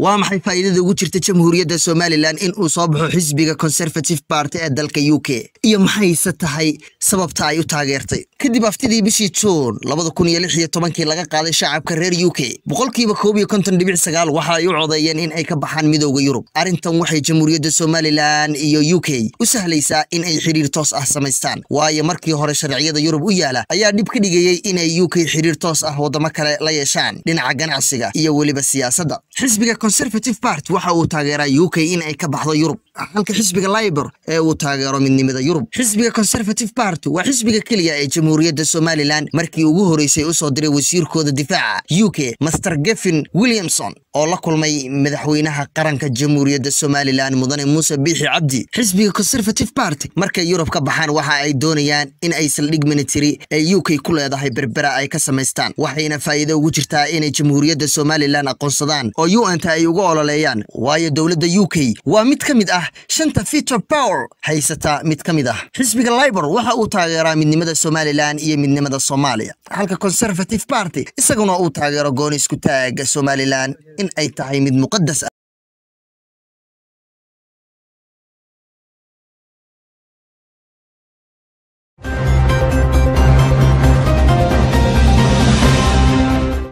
waa maxay faa'iidada ugu jirta jamhuuriyadda Soomaaliland in uu soo baxo xisbiga Conservative Party ee dalka UK iyo maxay tahay sababta ay u taageertay kadib aftidii bishii June 2016 laga qaaday shacabka reer UK boqolkiiba 51.9 waxa ay u codeeyeen in ay ka baxaan midowga Yurub arintan waxay jamhuuriyadda Soomaaliland iyo UK u sahlaysaa in ay xiriir toos ah samaystaan waayo markii hore sharciyada Yurub u yaala ayaa dib ka dhigayay in ay UK xiriir toos ah wadamo kale la yeeshaan dhinaca ganacsiga iyo waliba siyaasadda xisbiga Conservative Party waxa uu taageeraa UK in ay ka baxdo Yurub halka xisbiga Labour ee uu taageero midnimada Yurub xisbiga Conservative Party waa xisbiga kaliya ee jamhuuriyadda Soomaaliland markii ugu horeysay u soo diray wasiirkooda difaaca UK Mr Gavin Williamson oo la kulmay madaxweynaha qaranka jamhuuriyadda Soomaaliland mudane Muuse Biixi Cabdi xisbiga Conservative Party markay Yurub ka baxaan waxa ay doonayaan in ay saldhig military ee UK ku leedahay berbera ay ka sameystaan waxayna faa'iido ugu jirtaa in jamhuuriyadda Soomaaliland aqoonsadaan oo UN ay ugu ololeeyaan waayo dawladda UK waa mid ka mid ah shanta veto power haysata mid ka mid ah xisbiga Labour waxa uu taageeraa midnimada Soomaaliland iyo midnimada Soomaaliya halka Conservative Party isaguna uu taageero goon isku taaga Soomaaliland in ay tahay mid muqaddas ah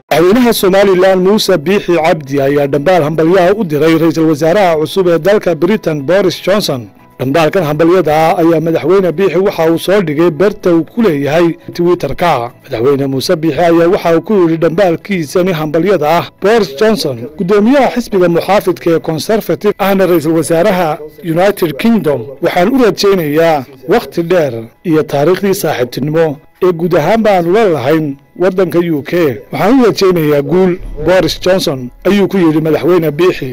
madaxweynaha Soomaaliland Muuse Biixi Cabdi ayaa dhambaal hambalyaha u diray ra'iisul wasaaraha cusub ee dalka Britain Boris Johnson dambaalkan hambalyada ayaa madaxweyne Biixi waxa uu soo dhigay barta uu ku leeyahay Twitter-ka madaxweyne Muuse Biixi ayaa waxa uu ku yiri dambaalkiisa ni hambalyada ah Boris Johnson gudoomiyaha xisbiga muxaafidka ee Conservative ahna ra'iisul wasaaraha United Kingdom waxaan u rajaynayaa waqti dheer iyo taariikhdii saaxiibtinimo ee guud ahaan baan ula lahayn waddanka UK waxaan u rajaynayaa guul Boris Johnson ayuu ku yiri madaxweyne Biixi